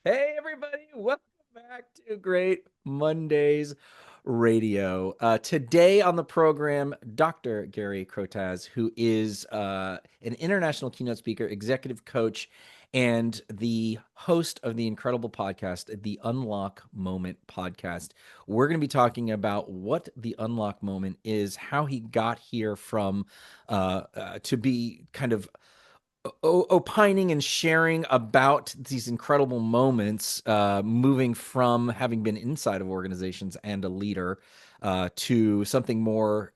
Hey, everybody, welcome back to Great Mondays Radio. Today on the program, Dr. Gary Crotaz, who is an international keynote speaker, executive coach, and the host of the incredible podcast, the Unlock Moment podcast. We're going to be talking about what the Unlock Moment is, how he got here from to be kind of opining and sharing about these incredible moments, moving from having been inside of organizations and a leader to something more,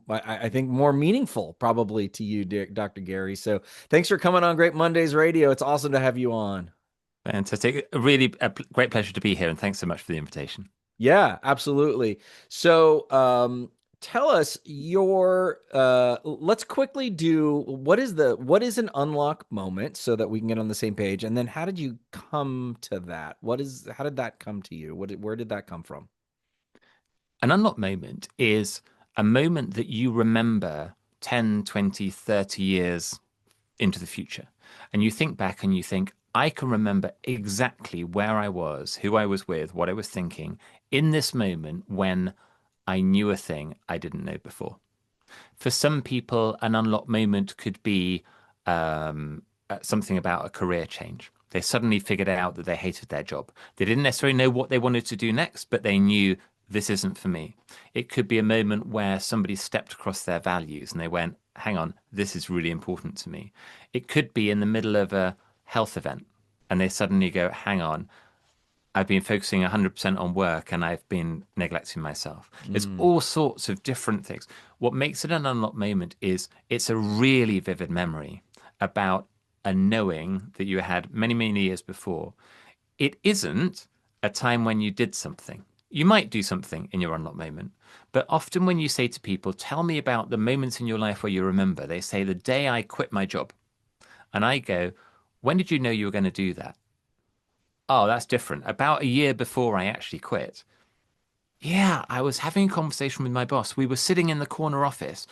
I think more meaningful probably to you, Dr. Gary. So thanks for coming on Great Mondays Radio. It's awesome to have you on. Fantastic. Really a great pleasure to be here, and thanks so much for the invitation. Yeah, absolutely. So, tell us your let's quickly do what is an unlock moment so that we can get on the same page, and then how did you come to that? How did that come to you? Where did that come from? An unlock moment is a moment that you remember 10, 20, 30 years into the future. And you think back and you think, I can remember exactly where I was, who I was with, what I was thinking in this moment when I knew a thing I didn't know before. For some people, an unlock moment could be something about a career change. They suddenly figured out that they hated their job. They didn't necessarily know what they wanted to do next, but they knew this isn't for me. It could be a moment where somebody stepped across their values and they went, hang on, this is really important to me. It could be in the middle of a health event and they suddenly go, hang on, I've been focusing 100% on work and I've been neglecting myself. There's Mm, all sorts of different things. What makes it an unlocked moment is it's a really vivid memory about a knowing that you had many, many years before. It isn't a time when you did something. You might do something in your unlocked moment, but often when you say to people, tell me about the moments in your life where you remember, they say, the day I quit my job. And I go, when did you know you were going to do that? Oh, that's different. About a year before I actually quit. Yeah, I was having a conversation with my boss. We were sitting in the corner office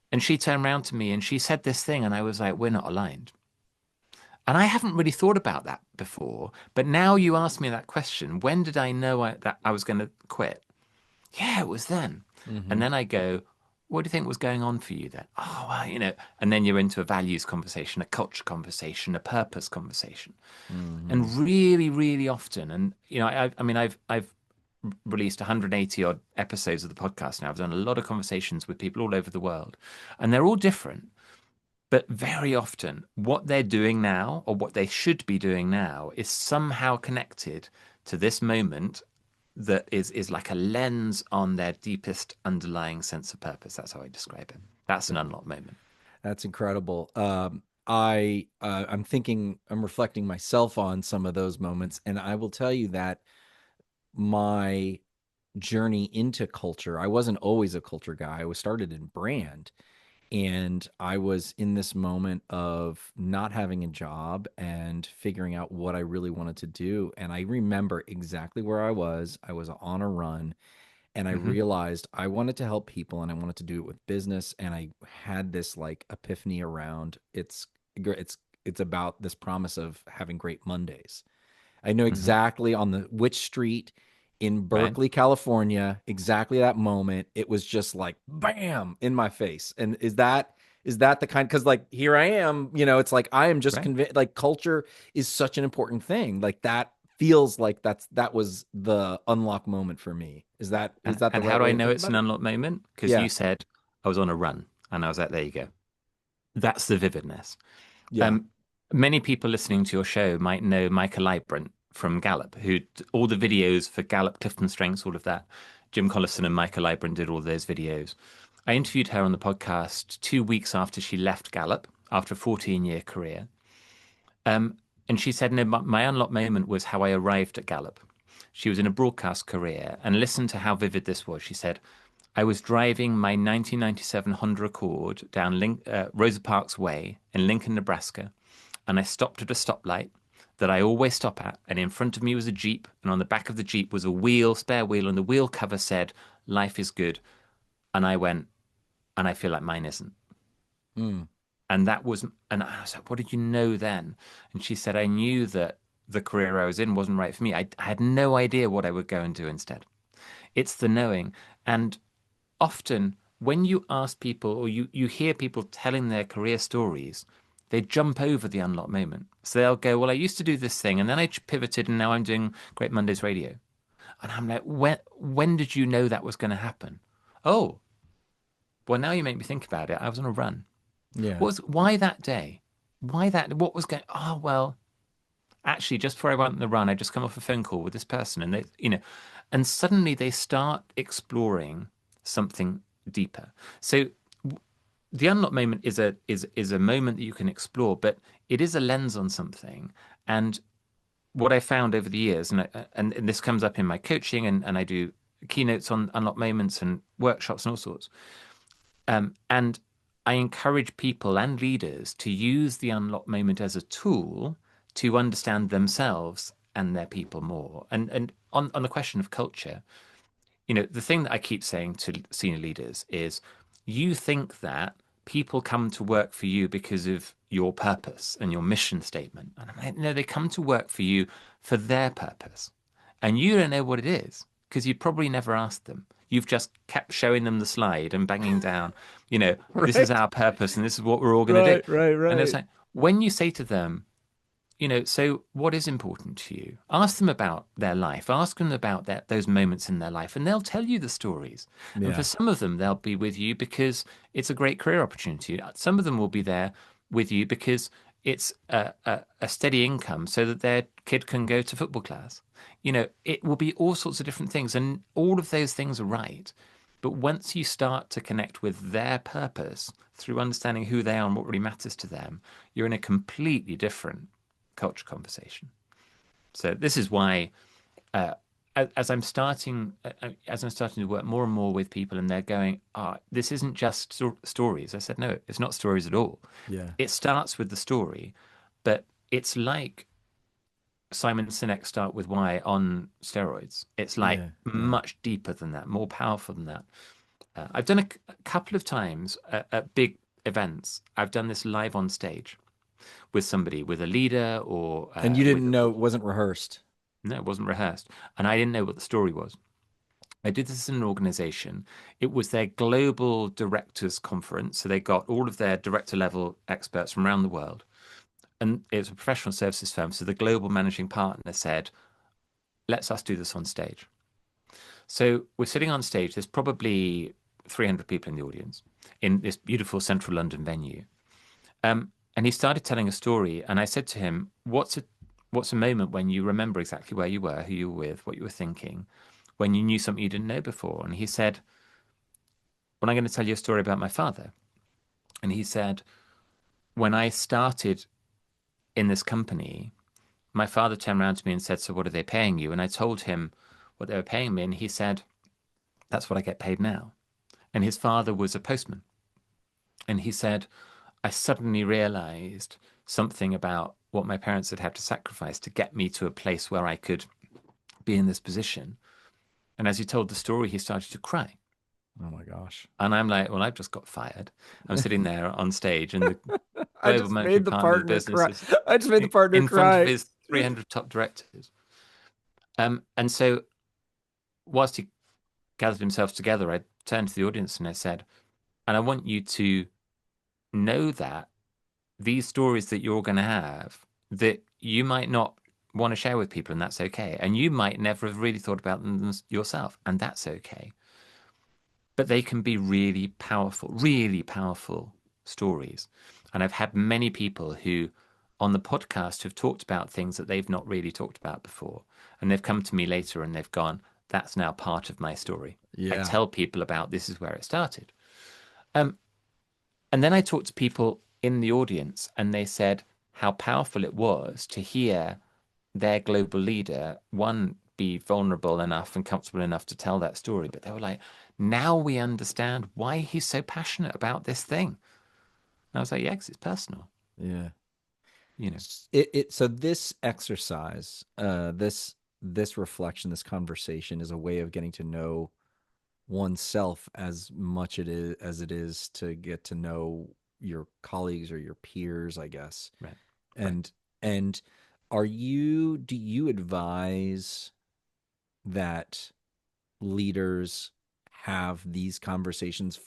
and she turned around to me and she said this thing and I was like, we're not aligned. And I haven't really thought about that before, but now you ask me that question, when did I know that I was going to quit? Yeah, it was then. And hmm then I go, what do you think was going on for you then? Oh, well, and then you're into a values conversation, a culture conversation, a purpose conversation. hmm And really, really often, and I've released 180 odd episodes of the podcast now. I've done a lot of conversations with people all over the world, and they're all different. But very often, what they're doing now, or what they should be doing now, is somehow connected to this moment that is like a lens on their deepest underlying sense of purpose. That's how I describe it. That's an unlocked moment. That's incredible. I'm reflecting myself on some of those moments, and I will tell you that my journey into culture. I wasn't always a culture guy. I was started in brand, and I was in this moment of not having a job and figuring out what I really wanted to do. And I remember exactly where I was. I was on a run, and I Hmm. realized I wanted to help people and I wanted to do it with business. And I had this like epiphany around it's about this promise of having great Mondays. I know Hmm. exactly on the which street in Right. Berkeley, California, exactly that moment. It was just like bam in my face. And is that the kind, because like here I am, it's like I am just Right. convinced like culture is such an important thing. Like that feels like that was the unlock moment for me. Is And that the and right how do way I to know think it's about an it? unlocked moment? Because Yeah. you said I was on a run, and I was like, there you go. That's the vividness. Yeah. Um, Many people listening to your show might know Michael Librant from Gallup, who all the videos for Gallup, Clifton Strengths, all of that. Jim Collison and Michael Librant did all those videos. I interviewed her on the podcast 2 weeks after she left Gallup, after a 14-year career. Um, and she said, no, my unlocked moment was how I arrived at Gallup. She was in a broadcast career, and listen to how vivid this was. She said, I was driving my 1997 Honda Accord down Rosa Parks Way in Lincoln, Nebraska, and I stopped at a stoplight that I always stop at. And in front of me was a Jeep, and on the back of the Jeep was a spare wheel, and the wheel cover said, Life is good. And I went, and I feel like mine isn't. Mm. And that was, and I was like, what did you know then? And she said, I knew that the career I was in wasn't right for me. I had no idea what I would go and do instead. It's the knowing. And often when you ask people or you hear people telling their career stories, they jump over the unlock moment. So they'll go, well, I used to do this thing and then I pivoted and now I'm doing Great Mondays Radio. And I'm like, when did you know that was going to happen? Oh, well, now you make me think about it. I was on a run. Yeah. Why that day? Why that? What was going? Oh, well, actually, just before I went on the run, I just come off a phone call with this person, and and suddenly they start exploring something deeper. So the unlock moment is a moment that you can explore, but it is a lens on something. And what I found over the years, and this comes up in my coaching, and I do keynotes on unlock moments and workshops and all sorts. And I encourage people and leaders to use the unlock moment as a tool to understand themselves and their people more. And on the question of culture, the thing that I keep saying to senior leaders is you think that people come to work for you because of your purpose and your mission statement. And I'm like, no, they come to work for you for their purpose. And you don't know what it is because you probably never asked them. You've just kept showing them the slide and banging down, this is Right. our purpose and this is what we're all going to do. Right. Right. And it's Right. like, when you say to them, so what is important to you? Ask them about their life. Ask them about those moments in their life, and they'll tell you the stories. And for Yeah. some of them, they'll be with you because it's a great career opportunity. Some of them will be there with you because it's a steady income so that their kid can go to football class. It will be all sorts of different things, and all of those things are right. But once you start to connect with their purpose through understanding who they are and what really matters to them, you're in a completely different culture conversation. So this is why, uh, as I'm starting to work more and more with people, and they're going, this isn't just stories." I said, "No, it's not stories at all. Yeah. It starts with the story, but it's like Simon Sinek start with why on steroids. It's like Yeah. Yeah. much deeper than that, more powerful than that. I've done a couple of times at big events. I've done this live on stage with somebody, with a leader or And you with didn't know it wasn't rehearsed. no, it wasn't rehearsed, and I didn't know what the story was. I did this in an organization. It was their global directors conference, so they got all of their director level experts from around the world, and it was a professional services firm. So the global managing partner said, "Let's us do this on stage." So we're sitting on stage. There's probably 300 people in the audience in this beautiful central London venue. And he started telling a story, and I said to him, "What's a moment when you remember exactly where you were, who you were with, what you were thinking, when you knew something you didn't know before?" And he said, "Well, I'm going to tell you a story about my father." And he said, "When I started in this company, my father turned around to me and said, 'So what are they paying you?' And I told him what they were paying me, and he said, 'That's what I get paid now.'" And his father was a postman, and he said, "I suddenly realized something about what my parents had had to sacrifice to get me to a place where I could be in this position." And as he told the story, he started to cry. Oh my gosh. And I'm like, well, I've just got fired. I'm sitting there on stage, and the I global just made managing the partner of the partner business cry. is I just made the partner in front of cry. his 300 top directors. And so, whilst he gathered himself together, I turned to the audience and I said, "And I want you to know that these stories that you're going to have, that you might not want to share with people, and that's okay. And you might never have really thought about them yourself, and that's okay. But they can be really powerful stories. And I've had many people who on the podcast have talked about things that they've not really talked about before. And they've come to me later and they've gone, that's now part of my story. I Yeah. tell people about this is where it started. Um, and then I talked to people in the audience and they said how powerful it was to hear their global leader, one, be vulnerable enough and comfortable enough to tell that story. But they were like, now we understand why he's so passionate about this thing. And I was like, yeah, 'cause it's personal, Yeah. you know. So this exercise, this reflection, this conversation is a way of getting to know oneself as much as it is to get to know your colleagues or your peers, I guess. Right, right. And and do you advise that leaders have these conversations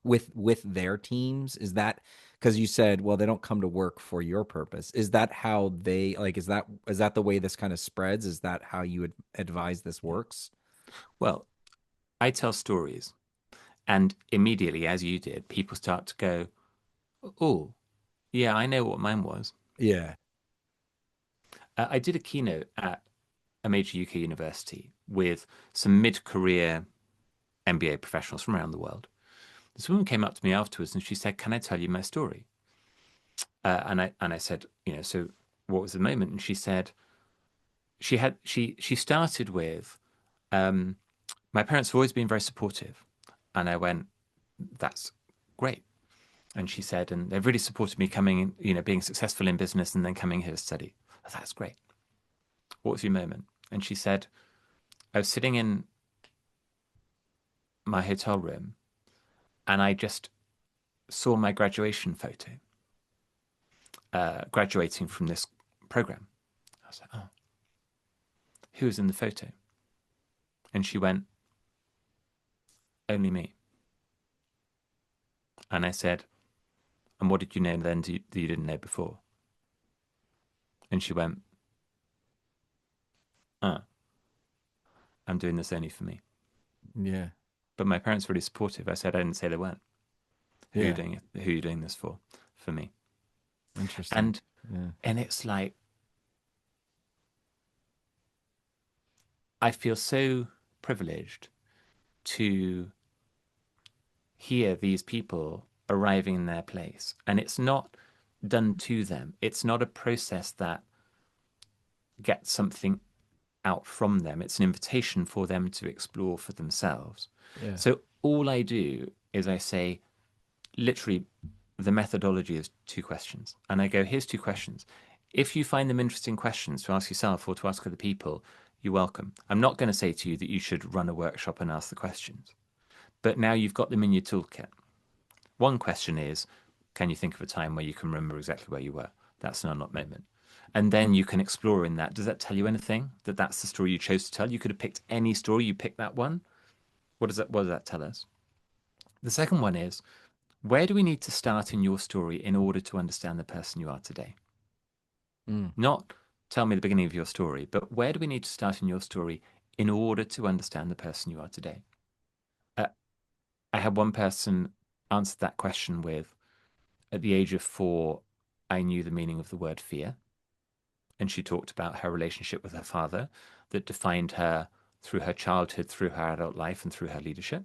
with their teams? Is that because you said, well, they don't come to work for your purpose? Is that how they like? Is that the way this kind of spreads? Is that how you would advise this Yeah. works? Well, I tell stories, and immediately, as you did, people start to go, "Oh, yeah, I know what mine was." Yeah. I did a keynote at a major UK university with some mid-career MBA professionals from around the world. This woman came up to me afterwards and she said, "Can I tell you my story?" And I said, so what was the moment? And she said she started with, um, "My parents have always been very supportive," and I went, "That's great." And she said, "And they've really supported me coming, being successful in business and then coming here to study." That's great. What was your moment? And she said, "I was sitting in my hotel room and I just saw my graduation photo, graduating from this program." I was like, "Oh, who was in the photo?" And she went, "Only me." And I said, "And what did you know then that you didn't know before?" And she went, "Oh, I'm doing this only for me." Yeah. But my parents were really supportive. I said, "I didn't say they weren't. Who are you Yeah. doing it? Who are you doing this for?" For me. Interesting. And Yeah. and it's like I feel so privileged to hear these people arriving in their place. And it's not done to them. It's not a process that gets something out from them. It's an invitation for them to explore for themselves. Yeah. So all I do is I say, literally, the methodology is two questions. And I go, "Here's two questions. If you find them interesting questions to ask yourself or to ask other people, you're welcome. I'm not going to say to you that you should run a workshop and ask the questions, but now you've got them in your toolkit. One question is, can you think of a time where you can remember exactly where you were?" That's an unlocked moment. And then you can explore in that. Does that tell you anything? That that's the story you chose to tell? You could have picked any story. You picked that one. What does that tell us? The second one is, where do we need to start in your story in order to understand the person you are today? Mm. Not tell me the beginning of your story, but where do we need to start in your story in order to understand the person you are today? Uh, I had one person answer that question with, at the age of 4, I knew the meaning of the word fear. And she talked about her relationship with her father that defined her through her childhood, through her adult life, and through her leadership.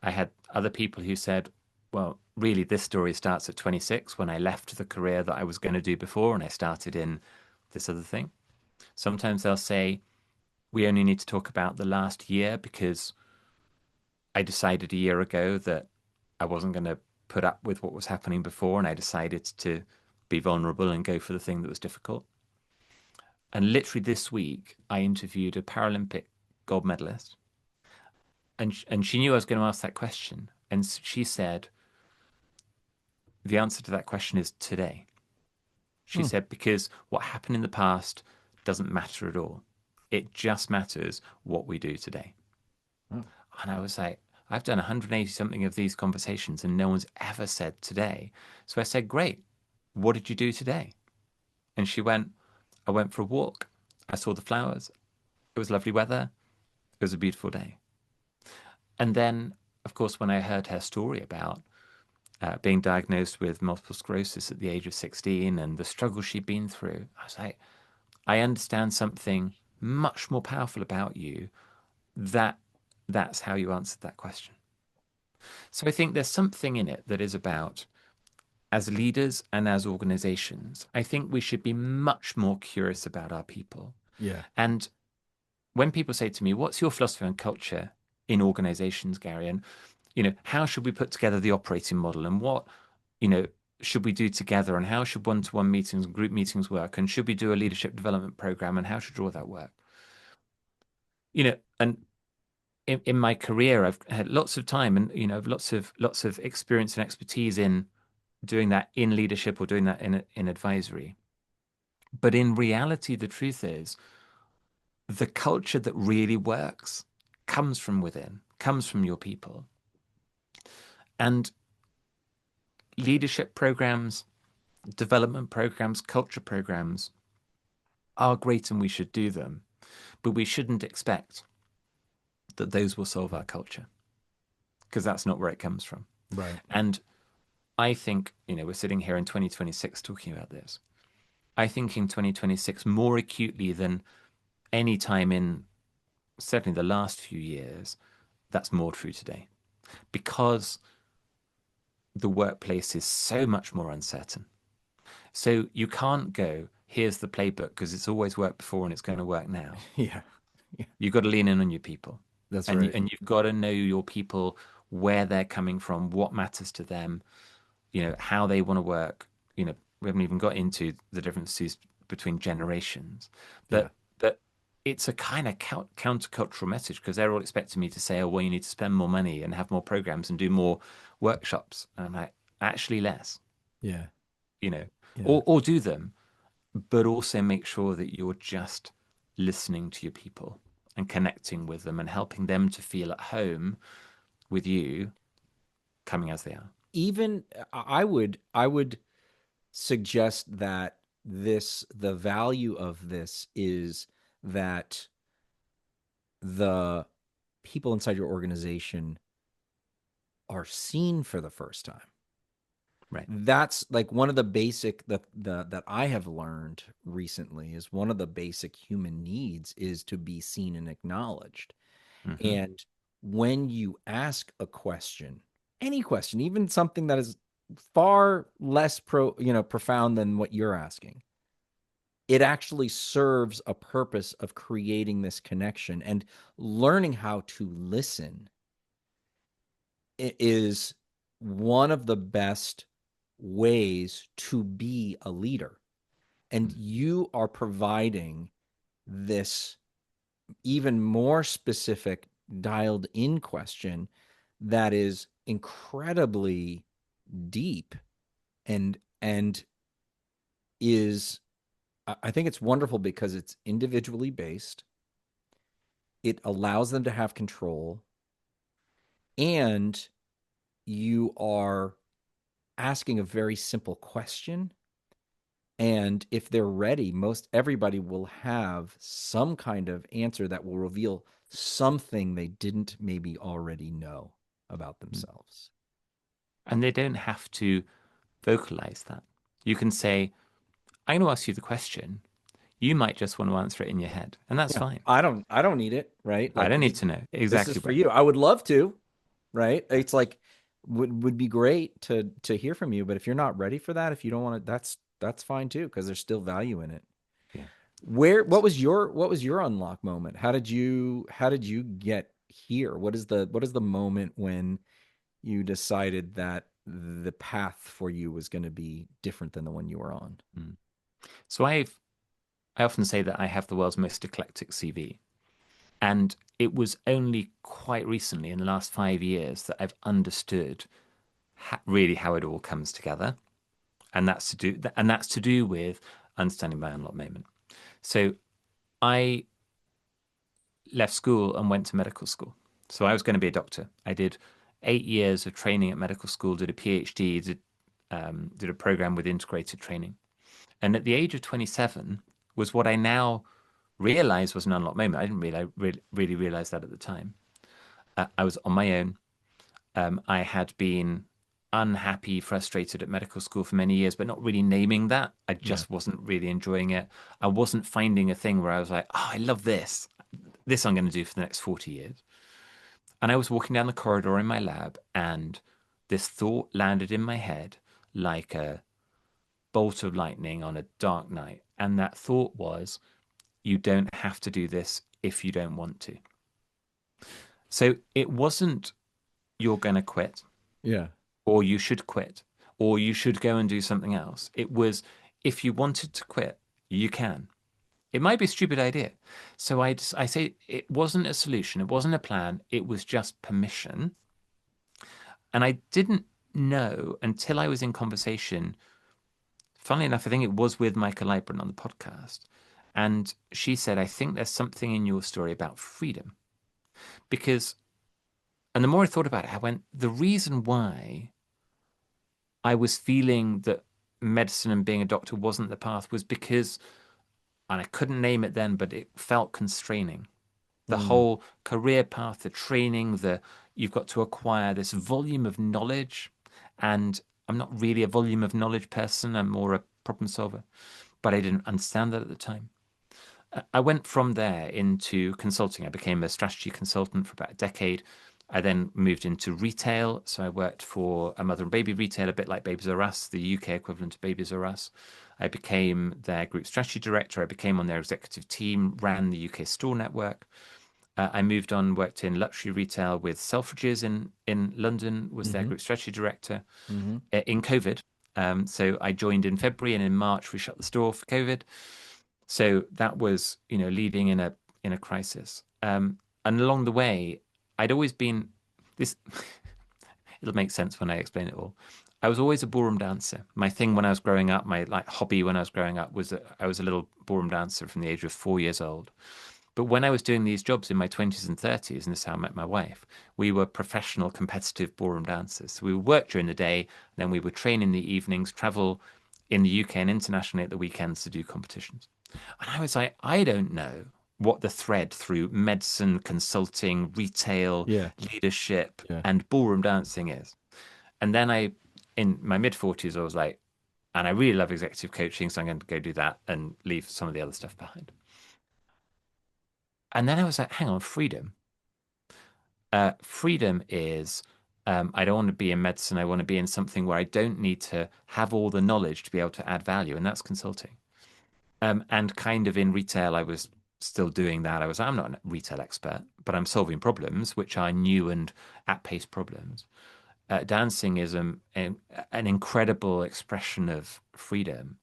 I had other people who said, well, really, this story starts at 26 when I left the career that I was going to do before and I started in this other thing. Sometimes they'll say, we only need to talk about the last year because I decided a year ago that I wasn't going to put up with what was happening before and I decided to be vulnerable and go for the thing that was difficult. And literally this week, I interviewed a Paralympic gold medalist, and she knew I was going to ask that question, and she said the answer to that question is today. She Mm. said because what happened in the past doesn't matter at all. It just matters what we do today. Oh. And I was like, I've done 180 something of these conversations, and no one's ever said today. So I said, great. What did you do today? And she went, I went for a walk. I saw the flowers. It was lovely weather. It was a beautiful day. And then, of course, when I heard her story about being diagnosed with multiple sclerosis at the age of 16 and the struggle she'd been through, I was like, I understand something much more powerful about you. That that's how you answered that question. So I think there's something in it that is about, as leaders and as organizations, I think we should be much more curious about our people. Yeah. And when people say to me, what's your philosophy on culture in organizations, Gary? And how should we put together the operating model and what, you know, should we do together and how should one-to-one meetings and group meetings work? And should we do a leadership development program and how should all that work? And in my career, I've had lots of time and, lots of experience and expertise in doing that in leadership or doing that in advisory. But in reality, the truth is the culture that really works comes from within, comes from your people. And leadership programs, development programs, culture programs are great and we should do them, but we shouldn't expect that those will solve our culture because that's not where it comes from. Right. And I think, we're sitting here in 2026 talking about this. I think in 2026, more acutely than any time in certainly the last few years, that's more true today because the workplace is so much more uncertain. So you can't go, here's the playbook because it's always worked before and it's going to work now. Yeah. Yeah. You've got to lean in on your people. That's And right. you've got to know your people, where they're coming from, what matters to them, how they want to work. We haven't even got into the differences between generations, Yeah. but it's a kind of countercultural message because they're all expecting me to say, oh, well, you need to spend more money and have more programs and do more workshops. And I'm like, actually less, Yeah. you know, Yeah. or do them, but also make sure that you're just listening to your people and connecting with them and helping them to feel at home with you coming as they are. Even I would suggest that the value of this is that the people inside your organization are seen for the first time. Right. That's like one of the basic the that I have learned recently is one of the basic human needs is to be seen and acknowledged. Hmm. And when you ask a question, any question, even something that is far less profound than what you're asking, it actually serves a purpose of creating this connection and learning how to listen is one of the best ways to be a leader. And you are providing this even more specific, dialed in question that is incredibly deep and is I think it's wonderful because it's individually based. It allows them to have control and you are asking a very simple question. And if they're ready, most everybody will have some kind of answer that will reveal something they didn't maybe already know about themselves. And they don't have to vocalize that. You can say, I'm going to ask you the question. You might just want to answer it in your head, and that's Yeah. fine. I don't need it, right? I Like don't need to know this is exactly for right. you. I would love to, right? It's like would be great to hear from you, but if you're not ready for that, if you don't want to, that's fine too, because there's still value in it. Yeah. Where what was your unlock moment? How did you get here? What is the moment when you decided that the path for you was going to be different than the one you were on? Mm. So I often say that I have the world's most eclectic CV. And it was only quite recently, in the last 5 years, that I've understood really how it all comes together, and that's to do with understanding my unlock moment. So I left school and went to medical school. So I was going to be a doctor. I did 8 years of training at medical school, did a PhD, did a program with integrated training, and at the age of 27 was what I now realize was an unlock moment. I didn't really realize that at the time. I was on my own. I had been unhappy, frustrated at medical school for many years, but not really naming that. I Yeah. just wasn't really enjoying it. I wasn't finding a thing where I was like, oh, I love this. This I'm going to do for the next 40 years. And I was walking down the corridor in my lab, and this thought landed in my head like a bolt of lightning on a dark night. And that thought was, you don't have to do this if you don't want to. So it wasn't, you're going to quit, Yeah. or you should quit, or you should go and do something else. It was, if you wanted to quit, you can. It might be a stupid idea. So I say it wasn't a solution, it wasn't a plan, it was just permission. And I didn't know until I was in conversation funnily enough, I think it was with Michael Libran on the podcast. And she said, I think there's something in your story about freedom. Because, and the more I thought about it, I went, the reason why I was feeling that medicine and being a doctor wasn't the path was because, and I couldn't name it then, but it felt constraining. The Mm, whole career path, the training, the you've got to acquire this volume of knowledge. And I'm not really a volume of knowledge person. I'm more a problem solver, but I didn't understand that at the time. I went from there into consulting. I became a strategy consultant for about a decade. I then moved into retail. So I worked for a mother and baby retailer, a bit like Babies R Us, the UK equivalent of Babies R Us. I became their group strategy director. I became on their executive team, ran the UK store network. I moved on, worked in luxury retail with Selfridges in London, was their mm-hmm, group strategy director mm-hmm. in COVID. So I joined in February, and in March we shut the store for COVID. So that was, leading in a crisis. And along the way, I'd always been this. It'll make sense when I explain it all. I was always a ballroom dancer. My thing when I was growing up, my like hobby when I was growing up was that I was a little ballroom dancer from the age of 4 years old. But when I was doing these jobs in my 20s and 30s, and this is how I met my wife, we were professional competitive ballroom dancers. So we would work during the day, and then we would train in the evenings, travel in the UK and internationally at the weekends to do competitions. And I was like, I don't know what the thread through medicine, consulting, retail, Yeah, leadership, yeah. and ballroom dancing is. And then in my mid 40s, I was like, and I really love executive coaching, so I'm going to go do that and leave some of the other stuff behind. And then I was like, hang on, freedom. Freedom is I don't want to be in medicine. I want to be in something where I don't need to have all the knowledge to be able to add value, and that's consulting. And kind of in retail, I was still doing that. I'm not a retail expert, but I'm solving problems which are new and at pace problems. Dancing is an incredible expression of freedom.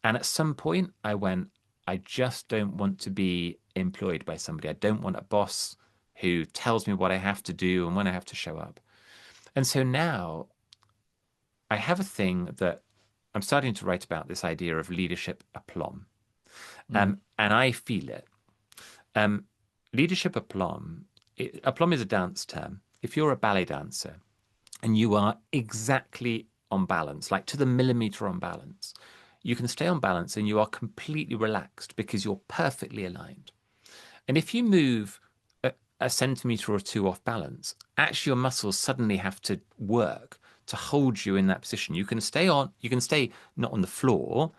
And at some point, I went, I just don't want to be employed by somebody. I don't want a boss who tells me what I have to do and when I have to show up. And so now I have a thing that I'm starting to write about this idea of leadership aplomb. Mm, And I feel it. Um, leadership aplomb, aplomb is a dance term. If you're a ballet dancer and you are exactly on balance, like to the millimeter on balance, you can stay on balance and you are completely relaxed because you're perfectly aligned. And if you move a centimeter or two off balance, actually your muscles suddenly have to work to hold you in that position. You can stay not on the floor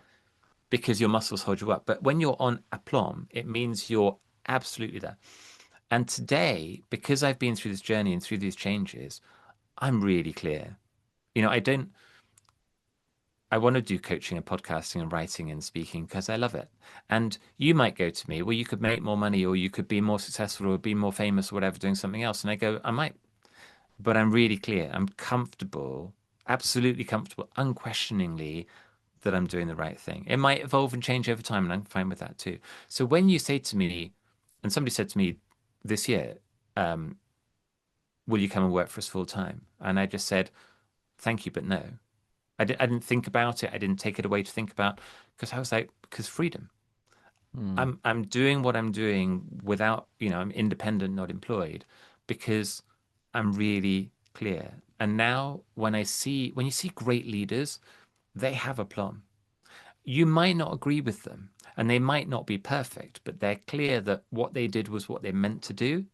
because your muscles hold you up. But when you're on aplomb, it means you're absolutely there. And today, because I've been through this journey and through these changes, I'm really clear. I don't, I want to do coaching and podcasting and writing and speaking because I love it. And you might go to me, well, you could make more money or you could be more successful or be more famous or whatever doing something else. And I go, I might, but I'm really clear. I'm comfortable, absolutely comfortable, unquestioningly that I'm doing the right thing. It might evolve and change over time, and I'm fine with that too. So when you say to me, and somebody said to me this year, um, will you come and work for us full time? And I just said, thank you, but no. I didn't think about it. I didn't take it away to think about because I was like, because freedom. mm, I'm doing what I'm doing without, I'm independent, not employed, because I'm really clear. And now when you see great leaders, they have a plan. You might not agree with them and they might not be perfect, but they're clear that what they did was what they meant to do.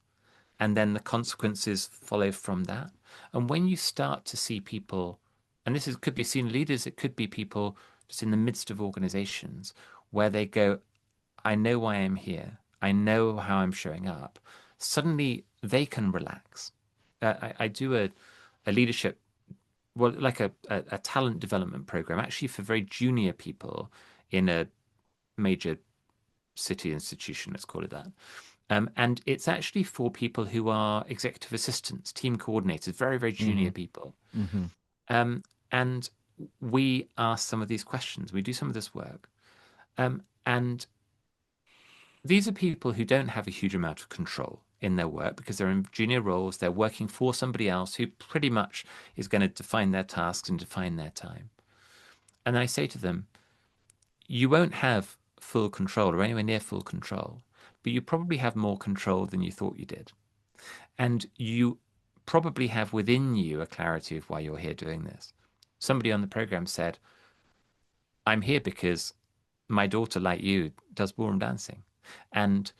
And then the consequences follow from that. And when you start to see people, and could be senior leaders, it could be people just in the midst of organizations where they go, I know why I'm here. I know how I'm showing up. Suddenly they can relax. I do a leadership, well, like a talent development program, actually for very junior people in a major city institution, let's call it that. And it's actually for people who are executive assistants, team coordinators, very, very mm-hmm, junior people. mm-hmm. Um, and we ask some of these questions. We do some of this work. And these are people who don't have a huge amount of control in their work because they're in junior roles. They're working for somebody else who pretty much is going to define their tasks and define their time. And I say to them, you won't have full control or anywhere near full control, but you probably have more control than you thought you did. And you probably have within you a clarity of why you're here doing this. Somebody on the program said, I'm here because my daughter, like you, does ballroom dancing. And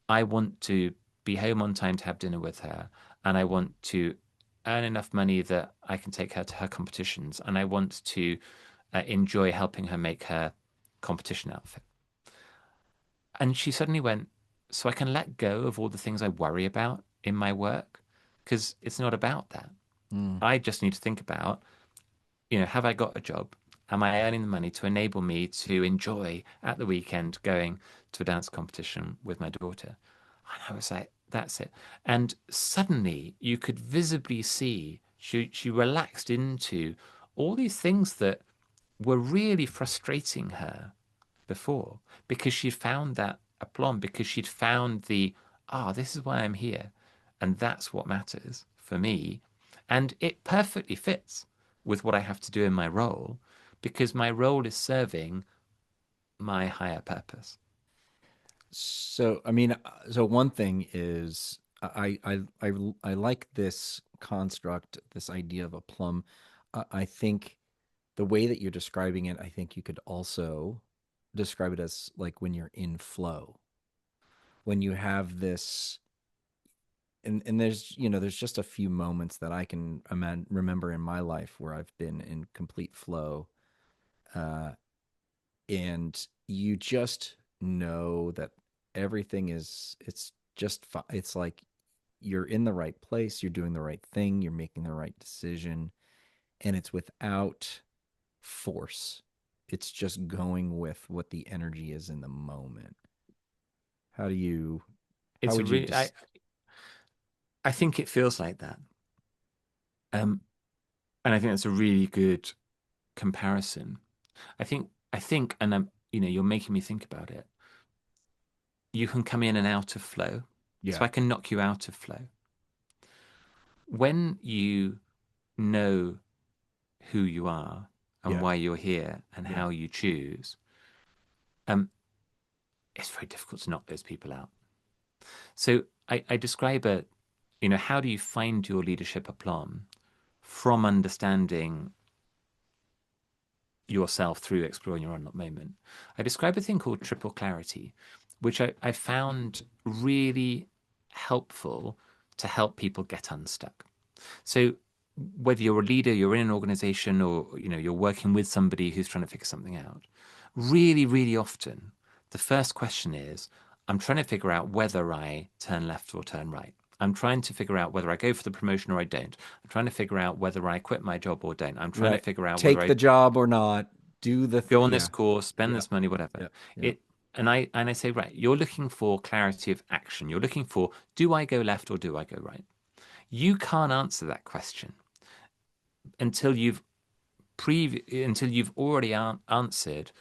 I want to be home on time to have dinner with her. And I want to earn enough money that I can take her to her competitions. And I want to enjoy helping her make her competition outfit. And she suddenly went, so I can let go of all the things I worry about in my work because it's not about that. Mm. I just need to think about, have I got a job? Am I earning the money to enable me to enjoy at the weekend going to a dance competition with my daughter? And I was like, that's it. And suddenly you could visibly see she relaxed into all these things that were really frustrating her before because she'd found that aplomb, because she'd found this is why I'm here. And that's what matters for me. And it perfectly fits with what I have to do in my role because my role is serving my higher purpose. So, I mean, so one thing is I like this construct, this idea of a plum. I think the way that you're describing it, I think you could also describe it as like when you're in flow, when you have this, and there's there's just a few moments that I can remember in my life where I've been in complete flow, uh, and you just know that everything is it's like you're in the right place, you're doing the right thing, you're making the right decision, and it's without force. It's just going with what the energy is in the moment. How do you how It's a would you really, just I think it feels like that. Um, and I think that's a really good comparison. And you're making me think about it. You can come in and out of flow. So yeah, I can knock you out of flow. When you know who you are and yeah, why you're here and yeah. how you choose, um, it's very difficult to knock those people out. So I describe how do you find your leadership aplomb from understanding yourself through exploring your unlocked moment. I describe a thing called triple clarity, which I found really helpful to help people get unstuck. So whether you're a leader, you're in an organization, or you're working with somebody who's trying to figure something out, really, really often the first question is, I'm trying to figure out whether I turn left or turn right. I'm trying to figure out whether I go for the promotion or I don't. I'm trying to figure out whether I quit my job or don't. I'm trying to Right. figure out whether Take the I job or not. Do the go on this yeah. course, spend Yep. this money, whatever. Yep. Yep. It and I say, right, you're looking for clarity of action. You're looking for, do I go left or do I go right? You can't answer that question until you've already answered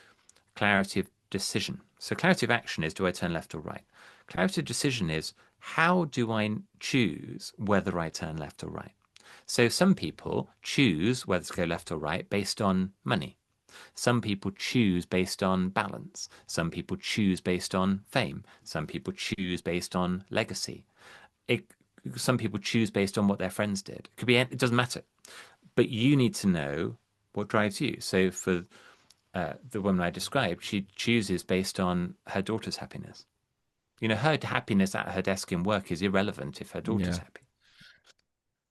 clarity of decision. So clarity of action is, do I turn left or right? Clarity of decision is, how do I choose whether I turn left or right? So some people choose whether to go left or right based on money. Some people choose based on balance. Some people choose based on fame. Some people choose based on legacy. It, some people choose based on what their friends did. It could be, it doesn't matter. But you need to know what drives you. So for the woman I described, she chooses based on her daughter's happiness. Her happiness at her desk in work is irrelevant if her daughter's Yeah. happy.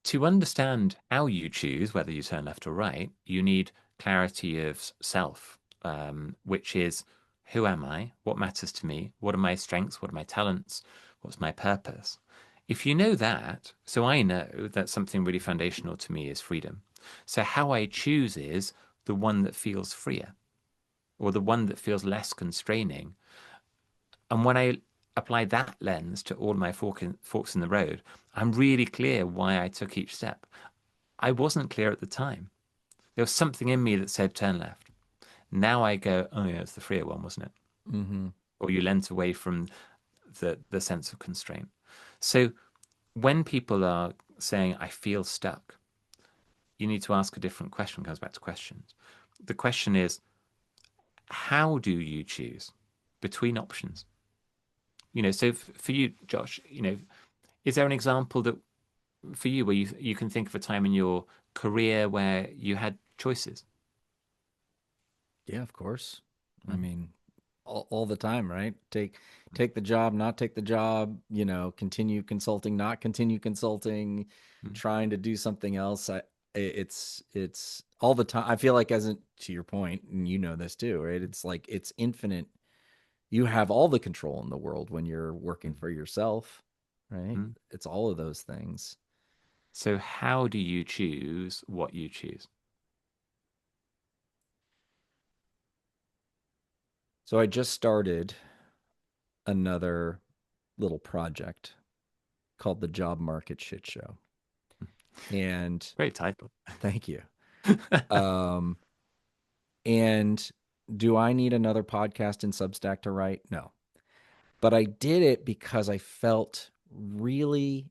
To understand how you choose, whether you turn left or right, you need clarity of self, which is, who am I? What matters to me? What are my strengths? What are my talents? What's my purpose? If you know that, so I know that something really foundational to me is freedom. So how I choose is the one that feels freer or the one that feels less constraining. And when I apply that lens to all my forks in the road, I'm really clear why I took each step. I wasn't clear at the time. There was something in me that said turn left. Now I go, oh yeah, it's the freer one, wasn't it? Mm-hmm. Or you lent away from the sense of constraint. So when people are saying, I feel stuck, you need to ask a different question. It comes back to questions. The question is, how do you choose between options? So for you, Josh, is there an example that for you where you can think of a time in your career where you had choices? Yeah, of course. I Mm, mean, all the time, right? Take the job, not take the job, continue consulting, not continue consulting, mm, trying to do something else. It's all the time. I feel like, as to your point, and you know this too, right? It's like it's infinite. You have all the control in the world when you're working mm, for yourself, right? mm. It's all of those things. So how do you choose what you choose? So I just started another little project called the Job Market Shit Show. And Great title. thank you. Um, and do I need another podcast in Substack to write? No. But I did it because I felt really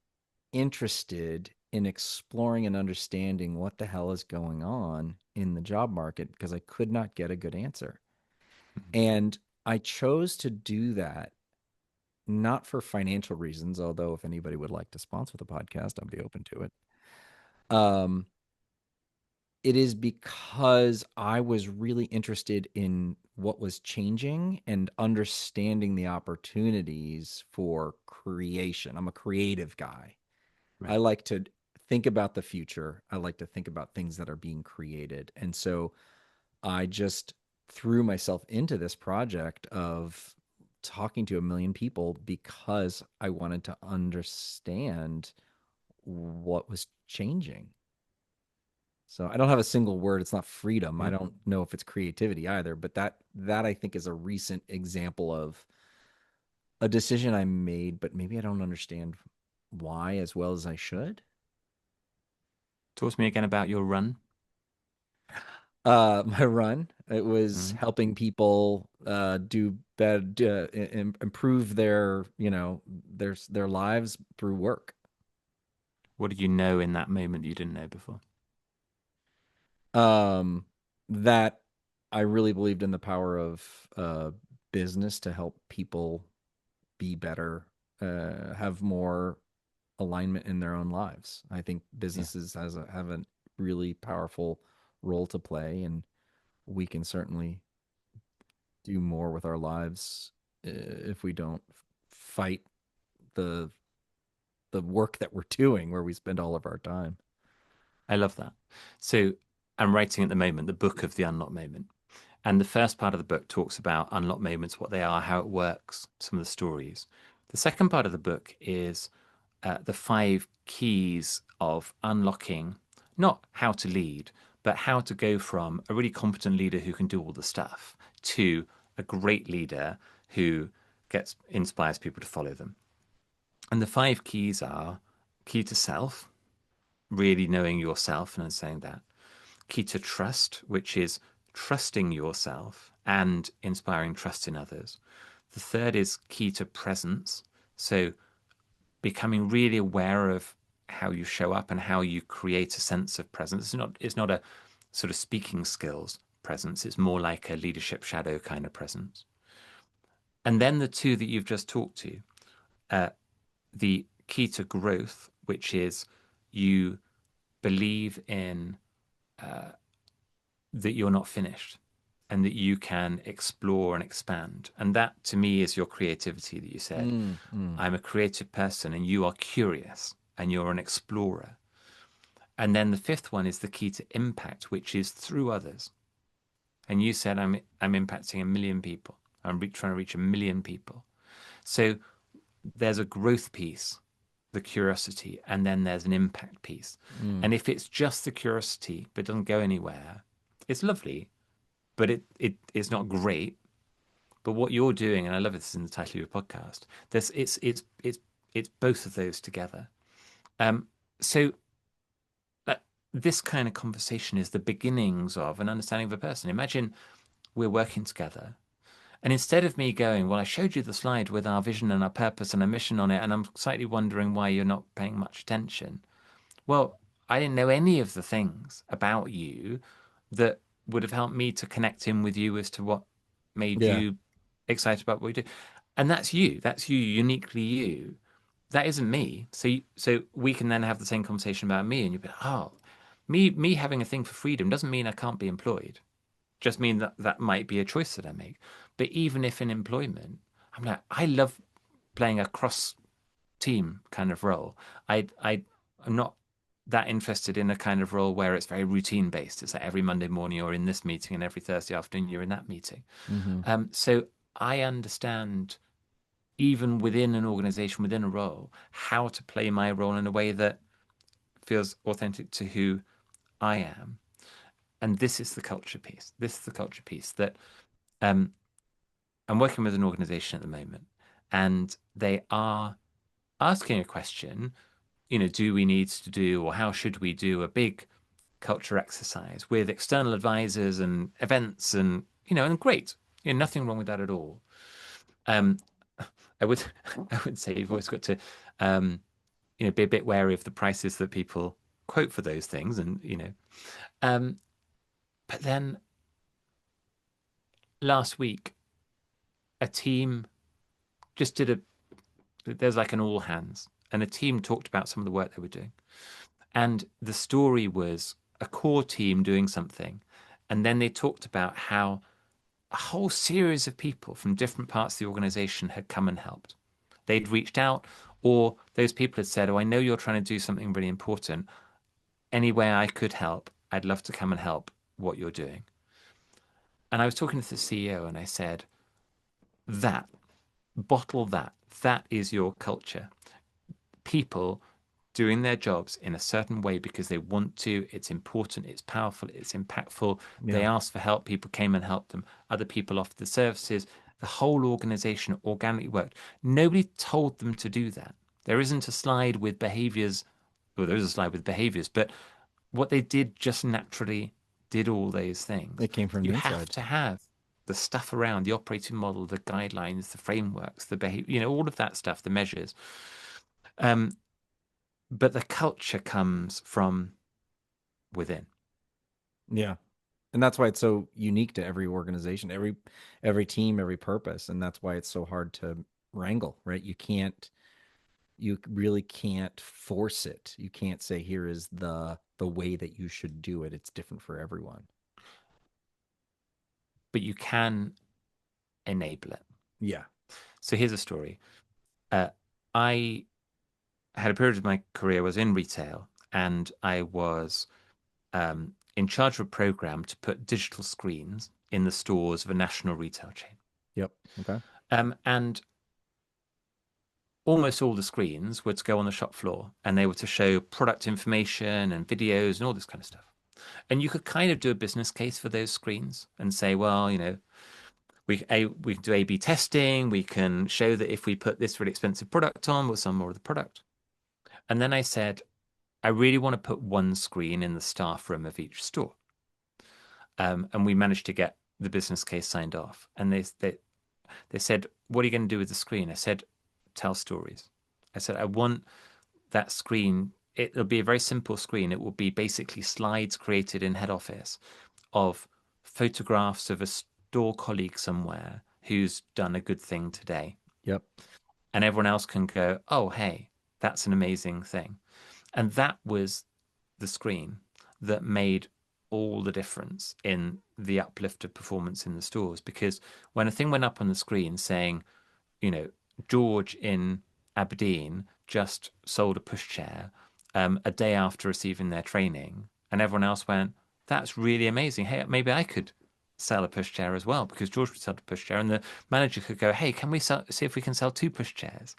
interested in exploring and understanding what the hell is going on in the job market because I could not get a good answer. And I chose to do that not for financial reasons, although if anybody would like to sponsor the podcast, I'd be open to it. Um, it is because I was really interested in what was changing and understanding the opportunities for creation. I'm a creative guy. I Right. like to think about the future. I like to think about things that are being created. And so I just threw myself into this project of talking to a million people because I wanted to understand what was changing. So I don't have a single word. It's not freedom. I Yeah. don't know if it's creativity either, but that I think is a recent example of a decision I made, but maybe I don't understand why as well as I should. Talk to me again about your run. My run, it was Mm. helping people do better, improve their lives through work. What did you know in that moment that you didn't know before? Um, that I really believed in the power of business to help people be better, have more alignment in their own lives. I think Yeah, businesses have a really powerful role to play, and we can certainly do more with our lives if we don't fight the the work that we're doing where we spend all of our time. I love that. So I'm writing at the moment the book of the unlocked moment. And the first part of the book talks about unlocked moments, what they are, how it works, some of the stories. The second part of the book is the five keys of unlocking, not how to lead, but how to go from a really competent leader who can do all the stuff to a great leader who inspires people to follow them. And the five keys are key to self, really knowing yourself and saying that. Key to trust, which is trusting yourself and inspiring trust in others. The third is key to presence. So becoming really aware of how you show up and how you create a sense of presence. It's not a sort of speaking skills presence. It's more like a leadership shadow kind of presence. And then the two that you've just talked to, uh, the key to growth, which is you believe in that you're not finished and that you can explore and expand. And that to me is your creativity that you said. Mm, mm, I'm a creative person and you are curious and you're an explorer. And then the fifth one is the key to impact, which is through others. And you said I'm impacting a million people. Trying to reach a million people. So there's a growth piece, the curiosity, and then there's an impact piece. mm, And if it's just the curiosity but doesn't go anywhere, it's lovely, but it's not great. But what you're doing, and I love this in the title of your podcast, there's it's both of those together. Um, so uh, this kind of conversation is the beginnings of an understanding of a person. Imagine we're working together. And instead of me going, well, I showed you the slide with our vision and our purpose and our mission on it, and I'm slightly wondering why you're not paying much attention. Well, I didn't know any of the things about you that would have helped me to connect in with you as to what made Yeah. you excited about what you do. And that's you. That's you, uniquely you. That isn't me. So we can then have the same conversation about me, and you'll be like, oh, me having a thing for freedom doesn't mean I can't be employed. Just mean that that might be a choice that I make. But even if in employment, I'm like, I love playing a cross team kind of role. I'm not that interested in a kind of role where it's very routine based. It's like every Monday morning you're in this meeting and every Thursday afternoon you're in that meeting. Hmm. So I understand even within an organization, within a role, how to play my role in a way that feels authentic to who I am. And this is the culture piece. This is the culture piece that um, I'm working with an organization at the moment, and they are asking a question, do we need to do or how should we do a big culture exercise with external advisors and events and great. Nothing wrong with that at all. Um, I would I would say you've always got to um, be a bit wary of the prices that people quote for those things and. Um, but then last week a team just did a there's like an all hands and a team talked about some of the work they were doing. And the story was a core team doing something. And then they talked about how a whole series of people from different parts of the organization had come and helped. They'd reached out, or those people had said, oh, I know you're trying to do something really important. Any way I could help, I'd love to come and help what you're doing. And I was talking to the CEO and I said, that, bottle that. That is your culture. People doing their jobs in a certain way because they want to. It's important, it's powerful, it's impactful. They Yeah. asked for help, people came and helped them. Other people offered the services. The whole organization organically worked. Nobody told them to do that. There isn't a slide with behaviors, well, there is a slide with behaviors, but what they did just naturally did all those things. It came from You the have inside. to have the stuff around the operating model, the guidelines, the frameworks, the behavior, all of that stuff, the measures. Um, but the culture comes from within. Yeah. And that's why it's so unique to every organization, every team, every purpose, and that's why it's so hard to wrangle, right? You really can't force it. You can't say here is the way that you should do it. It's different for everyone. But you can enable it. Yeah. So here's a story. Uh, I had a period of my career was in retail, and I was in charge of a program to put digital screens in the stores of a national retail chain. Yep. Okay. And almost all the screens were to go on the shop floor, and they were to show product information and videos and all this kind of stuff. And you could kind of do a business case for those screens and say, well, we can do A/B testing. We can show that if we put this really expensive product on, we'll sell more of the product. And then I said, I really want to put one screen in the staff room of each store. And we managed to get the business case signed off. And they said, what are you going to do with the screen? I said, tell stories. I said, I want that screen. It'll be a very simple screen. It will be basically slides created in head office of photographs of a store colleague somewhere who's done a good thing today. Yep. And everyone else can go, oh, hey, that's an amazing thing. And that was the screen that made all the difference in the uplift of performance in the stores. Because when a thing went up on the screen saying, you know, George in Aberdeen just sold a pushchair a day after receiving their training, and everyone else went, "That's really amazing. Hey, maybe I could sell a pushchair as well because George would sell a pushchair." And the manager could go, "Hey, can we see if we can sell two pushchairs?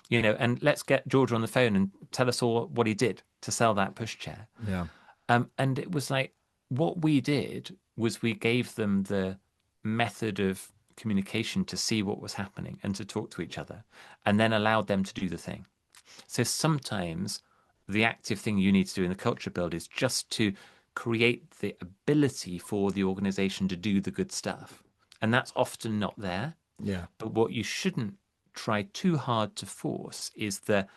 And let's get George on the phone and tell us all what he did to sell that pushchair." Yeah. And it was like what we did was we gave them the method of communication to see what was happening and to talk to each other, and then allowed them to do the thing. So sometimes the active thing you need to do in the culture build is just to create the ability for the organization to do the good stuff. And that's often not there. Yeah. But what you shouldn't try too hard to force is the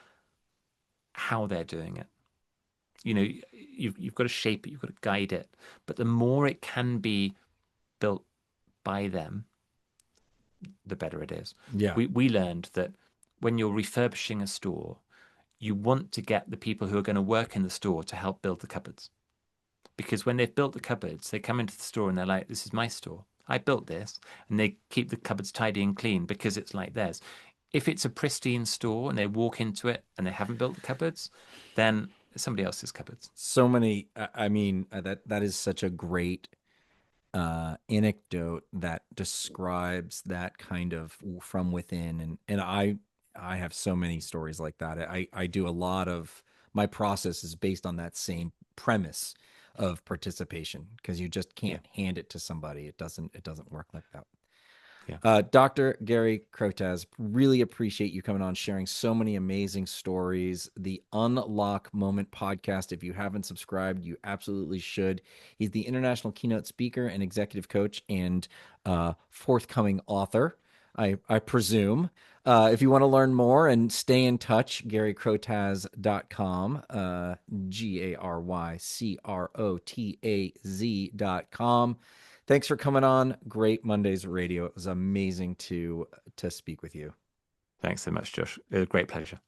how they're doing it. You've got to shape it, you've got to guide it. But the more it can be built by them, the better it is. Yeah. We learned that when you're refurbishing a store, you want to get the people who are going to work in the store to help build the cupboards. Because when they've built the cupboards, they come into the store and they're like, this is my store. I built this. And they keep the cupboards tidy and clean because it's like theirs. If it's a pristine store and they walk into it and they haven't built the cupboards, then it's somebody else's cupboards. So many, I mean, that is such a great anecdote that describes that kind of from within, and I have so many stories like that. I do a lot of my process is based on that same premise of participation because you just Yeah. can't hand it to somebody. It doesn't work like that. Yeah. Dr. Gary Crotaz, really appreciate you coming on, sharing so many amazing stories. The Unlock Moment podcast, if you haven't subscribed, you absolutely should. He's the international keynote speaker and executive coach and forthcoming author, I presume. If you want to learn more and stay in touch, garycrotaz.com, GaryCrotaz.com. Thanks for coming on. Great Mondays Radio. It was amazing to speak with you. Thanks so much, Josh. A great pleasure.